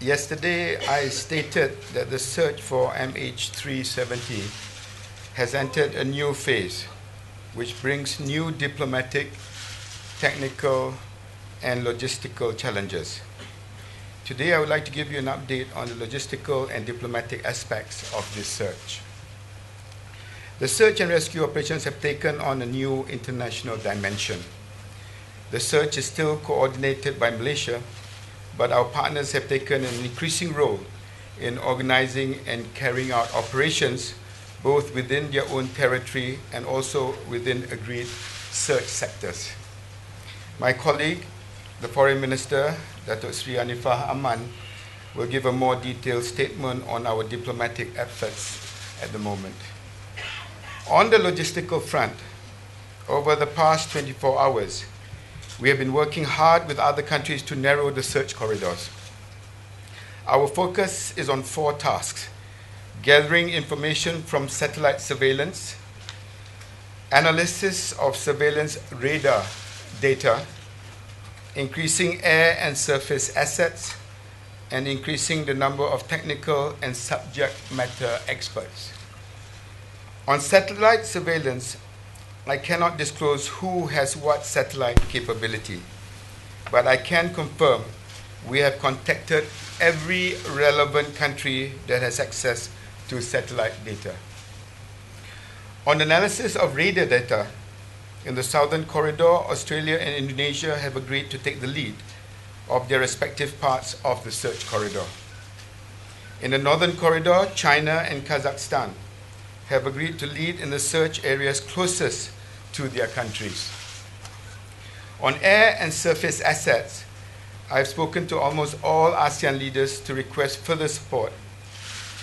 Yesterday, I stated that the search for MH370 has entered a new phase, which brings new diplomatic, technical, and logistical challenges. Today, I would like to give you an update on the logistical and diplomatic aspects of this search. The search and rescue operations have taken on a new international dimension. The search is still coordinated by Malaysia, but our partners have taken an increasing role in organizing and carrying out operations both within their own territory and also within agreed search sectors. My colleague, the Foreign Minister, Datuk Sri Hanifah Aman, will give a more detailed statement on our diplomatic efforts at the moment. On the logistical front, over the past 24 hours, we have been working hard with other countries to narrow the search corridors. Our focus is on 4 tasks: gathering information from satellite surveillance, analysis of surveillance radar data, increasing air and surface assets, and increasing the number of technical and subject matter experts. On satellite surveillance, I cannot disclose who has what satellite capability, but I can confirm we have contacted every relevant country that has access to satellite data. On analysis of radar data, in the Southern Corridor, Australia and Indonesia have agreed to take the lead of their respective parts of the search corridor. In the Northern Corridor, China and Kazakhstan have agreed to lead in the search areas closest to their countries. On air and surface assets, I've spoken to almost all ASEAN leaders to request further support,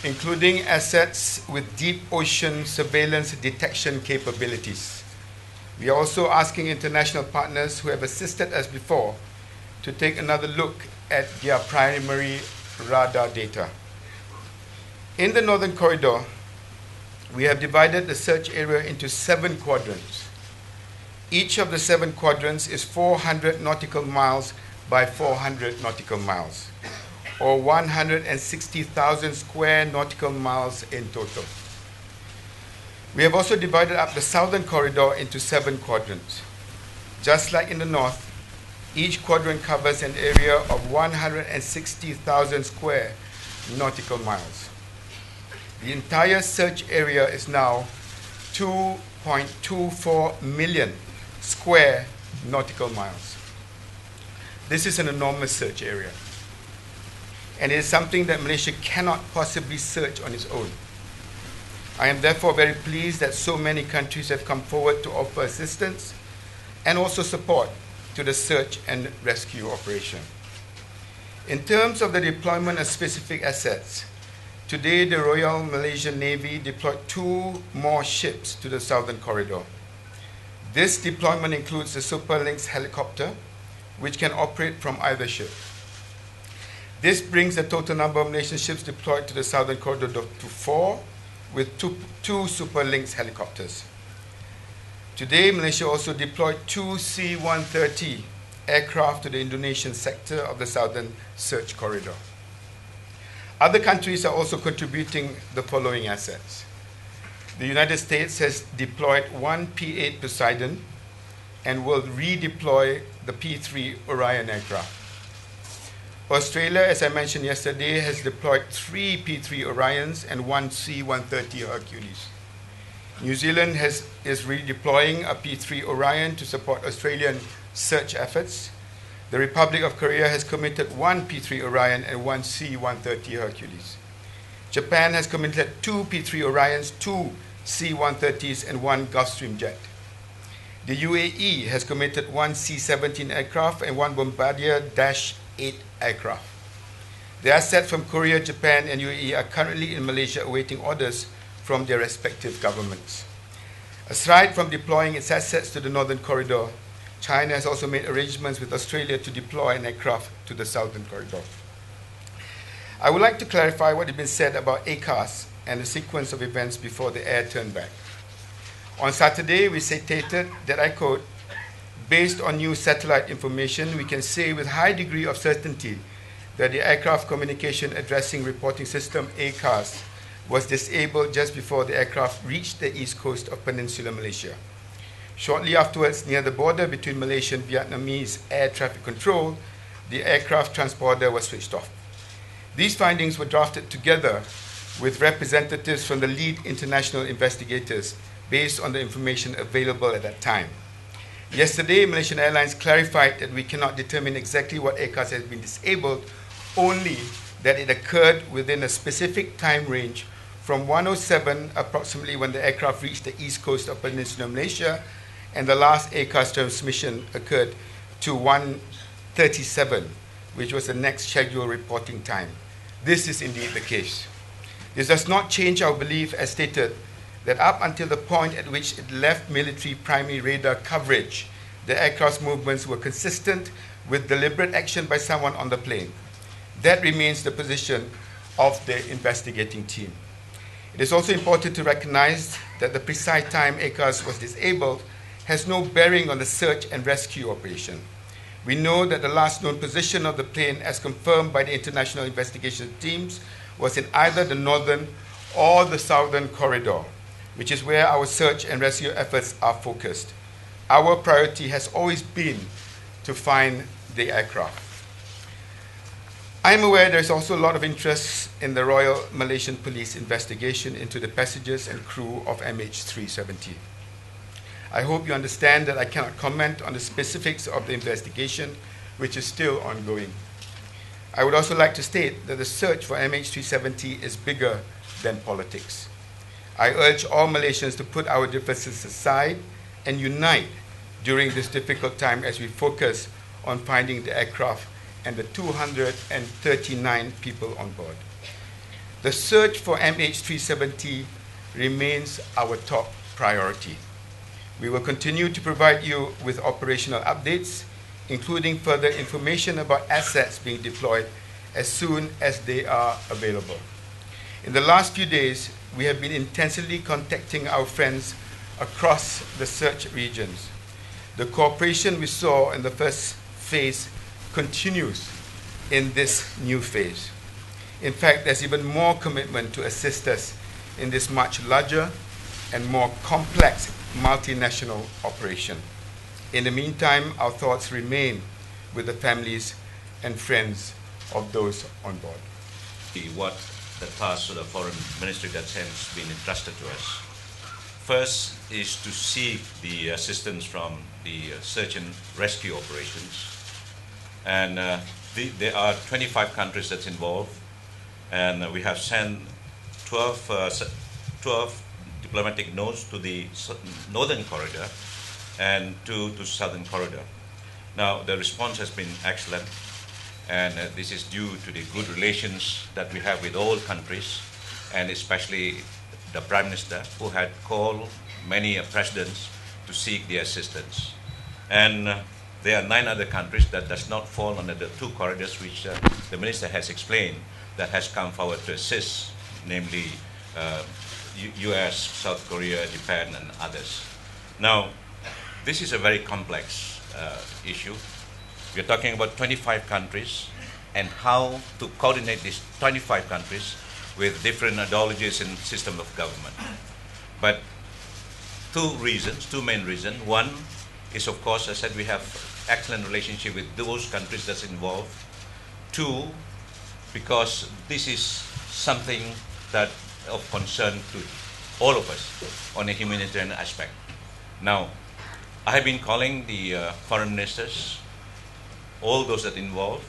including assets with deep ocean surveillance detection capabilities. We are also asking international partners who have assisted us before to take another look at their primary radar data. In the Northern Corridor, we have divided the search area into 7 quadrants. Each of the 7 quadrants is 400 nautical miles by 400 nautical miles, or 160,000 square nautical miles in total. We have also divided up the Southern Corridor into 7 quadrants. Just like in the north, each quadrant covers an area of 160,000 square nautical miles. The entire search area is now 2.24 million square nautical miles. This is an enormous search area, and it is something that Malaysia cannot possibly search on its own. I am therefore very pleased that so many countries have come forward to offer assistance and also support to the search and rescue operation. In terms of the deployment of specific assets, today the Royal Malaysian Navy deployed 2 more ships to the Southern Corridor. This deployment includes the Super Lynx helicopter, which can operate from either ship. This brings the total number of Malaysian ships deployed to the Southern Corridor to 4, with two Super Lynx helicopters. Today, Malaysia also deployed 2 C-130 aircraft to the Indonesian sector of the Southern Search Corridor. Other countries are also contributing the following assets. The United States has deployed 1 P-8 Poseidon and will redeploy the P-3 Orion aircraft. Australia, as I mentioned yesterday, has deployed 3 P-3 Orions and 1 C-130 Hercules. New Zealand is redeploying a P-3 Orion to support Australian search efforts. The Republic of Korea has committed 1 P-3 Orion and 1 C-130 Hercules. Japan has committed 2 P-3 Orions, 2 C-130s, and 1 Gulfstream jet. The UAE has committed 1 C-17 aircraft and 1 Bombardier Dash 8 aircraft. The assets from Korea, Japan, and UAE are currently in Malaysia awaiting orders from their respective governments. Aside from deploying its assets to the Northern Corridor, China has also made arrangements with Australia to deploy an aircraft to the Southern Corridor. I would like to clarify what has been said about ACAS and the sequence of events before the air turned back. On Saturday, we stated that, I quote, "Based on new satellite information, we can say with high degree of certainty that the Aircraft Communication Addressing Reporting System, ACARS, was disabled just before the aircraft reached the east coast of Peninsular Malaysia. Shortly afterwards, near the border between Malaysian and Vietnamese air traffic control, the aircraft transponder was switched off. These findings were drafted together with representatives from the lead international investigators based on the information available at that time. Yesterday, Malaysian Airlines clarified that we cannot determine exactly what aircraft has been disabled, only that it occurred within a specific time range from 1:07 approximately when the aircraft reached the east coast of Peninsular Malaysia, and the last ACARS transmission occurred to 1:37, which was the next scheduled reporting time. This is indeed the case. This does not change our belief, as stated, that up until the point at which it left military primary radar coverage, the aircraft's movements were consistent with deliberate action by someone on the plane. That remains the position of the investigating team. It is also important to recognize that the precise time ACARS was disabled has no bearing on the search and rescue operation. We know that the last known position of the plane, as confirmed by the international investigation teams, was in either the northern or the southern corridor, which is where our search and rescue efforts are focused. Our priority has always been to find the aircraft. I am aware there is also a lot of interest in the Royal Malaysian Police investigation into the passengers and crew of MH370. I hope you understand that I cannot comment on the specifics of the investigation, which is still ongoing. I would also like to state that the search for MH370 is bigger than politics. I urge all Malaysians to put our differences aside and unite during this difficult time as we focus on finding the aircraft and the 239 people on board. The search for MH370 remains our top priority. We will continue to provide you with operational updates, including further information about assets being deployed as soon as they are available. In the last few days, we have been intensively contacting our friends across the search regions. The cooperation we saw in the first phase continues in this new phase. In fact, there's even more commitment to assist us in this much larger and more complex multinational operation. In the meantime, our thoughts remain with the families and friends of those on board. What the task of the Foreign Ministry that has been entrusted to us. First is to seek the assistance from the search and rescue operations. And there are 25 countries that's involved, and we have sent 12 diplomatic notes to the northern corridor and to southern corridor. Now, the response has been excellent, and this is due to the good relations that we have with all countries, and especially the Prime Minister, who had called many presidents to seek their assistance. And there are 9 other countries that does not fall under the 2 corridors which the Minister has explained that has come forward to assist, namely US, South Korea, Japan, and others. Now, this is a very complex issue. We are talking about 25 countries and how to coordinate these 25 countries with different ideologies and system of government. But 2 main reasons. One is, of course, as I said, we have excellent relationship with those countries that's involved. 2, because this is something that of concern to all of us on a humanitarian aspect. Now, I have been calling the foreign ministers, all those that involved,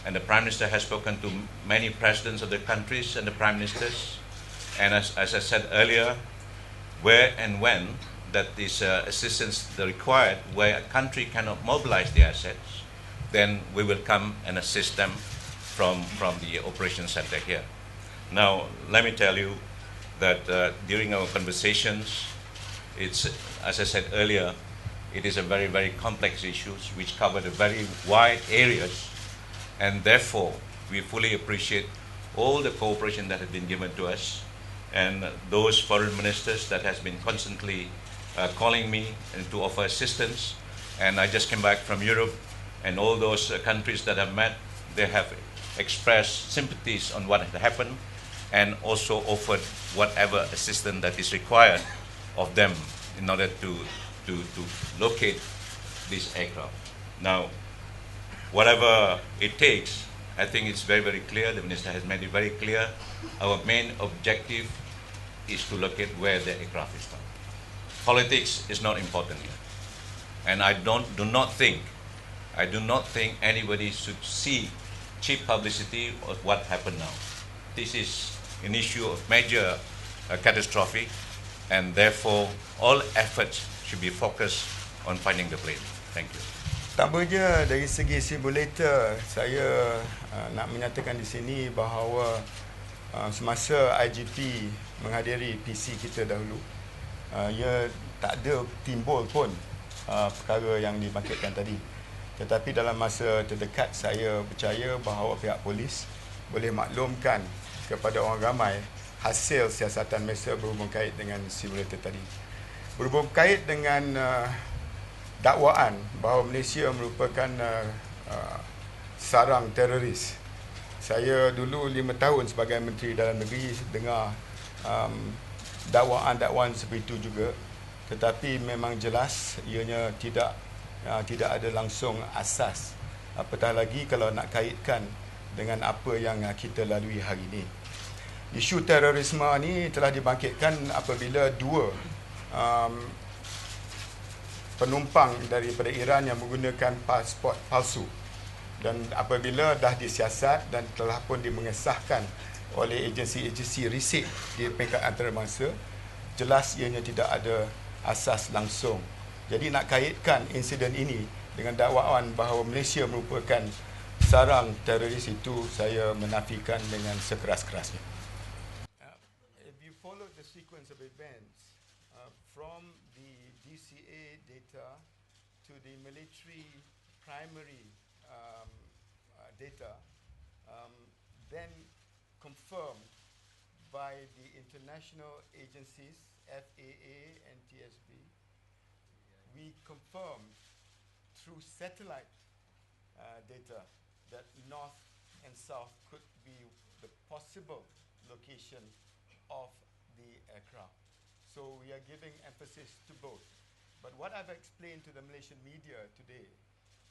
and the Prime Minister has spoken to many presidents of the countries and the Prime Ministers. And as I said earlier, where and when that this assistance is required, where a country cannot mobilize the assets, then we will come and assist them from the operation center here. Now, let me tell you that during our conversations, it's, as I said earlier, it is a very, very complex issue which covered a very wide areas, and therefore we fully appreciate all the cooperation that has been given to us, and those foreign ministers that has been constantly calling me and to offer assistance. And I just came back from Europe, and all those countries that I've met, they have expressed sympathies on what had happened and also offered whatever assistance that is required of them in order to locate this aircraft. Now, whatever it takes, I think it's very, very clear. The Minister has made it very clear. Our main objective is to locate where the aircraft is from. Politics is not important here. And I do not think anybody should see cheap publicity of what happened now. This is an issue of major catastrophe, and therefore all efforts should be focused on finding the plane. Thank you. Pertama je dari segi simulator, saya nak menyatakan di sini bahawa semasa IGP menghadiri PC kita dahulu, ia tak ada timbul pun perkara yang dibangkitkan tadi. Tetapi dalam masa terdekat saya percaya bahawa pihak polis boleh maklumkan kepada orang ramai hasil siasatan Malaysia berhubung kait dengan simulator tadi. Berhubung kait dengan dakwaan bahawa Malaysia merupakan sarang teroris. Saya dulu 5 tahun sebagai Menteri Dalam Negeri dengar dakwaan-dakwaan seperti itu juga, tetapi memang jelas ianya tidak ada langsung asas, apatah lagi kalau nak kaitkan dengan apa yang kita lalui hari ini. Isu terorisme ni telah dibangkitkan apabila 2 penumpang daripada Iran yang menggunakan pasport palsu, dan apabila dah disiasat dan telah pun dimengesahkan oleh agensi-agensi risik di peringkat antarabangsa, jelas ianya tidak ada asas langsung. Jadi nak kaitkan insiden ini dengan dakwaan bahawa Malaysia merupakan sarang teroris itu saya menafikan dengan sekeras-kerasnya. If you follow the sequence of events from the DCA data to the military primary data, then confirmed by the international agencies, FAA and TSB, we confirmed through satellite data that north and south could be the possible location of the aircraft. So we are giving emphasis to both. But what I've explained to the Malaysian media today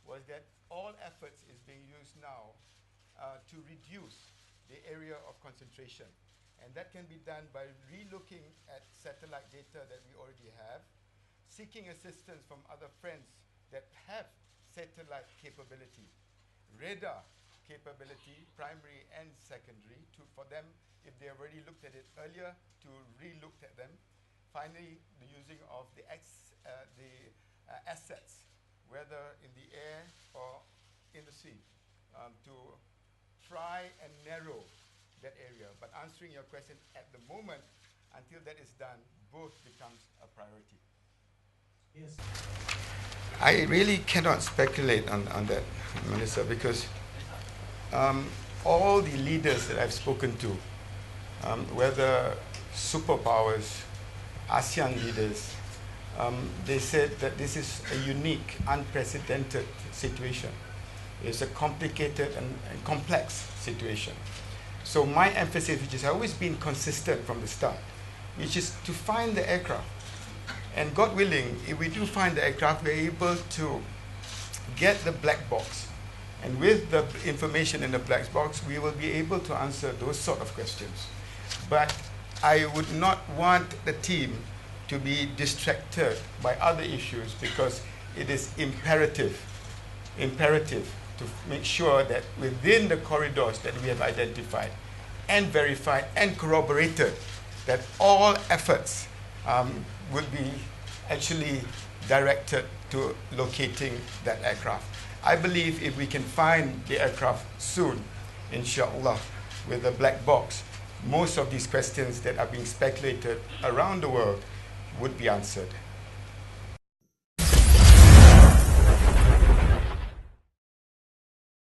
was that all efforts is being used now to reduce the area of concentration. And that can be done by relooking at satellite data that we already have, seeking assistance from other friends that have satellite capability, radar capability, primary and secondary, for them, if they already looked at it earlier, to re-look at them. Finally, the using of the assets, whether in the air or in the sea, to try and narrow that area. But answering your question, at the moment, until that is done, both becomes a priority. Yes. I really cannot speculate on that, Melissa, because all the leaders that I've spoken to, whether superpowers, ASEAN leaders, they said that this is a unique, unprecedented situation. It's a complicated and complex situation. So my emphasis, which has always been consistent from the start, which is to find the aircraft. And God willing, if we do find the aircraft, we're able to get the black box. And with the information in the black box, we will be able to answer those sort of questions. But I would not want the team to be distracted by other issues, because it is imperative to make sure that within the corridors that we have identified and verified and corroborated, that all efforts will be actually directed to locating that aircraft. I believe if we can find the aircraft soon, inshallah, with a black box, most of these questions that are being speculated around the world would be answered.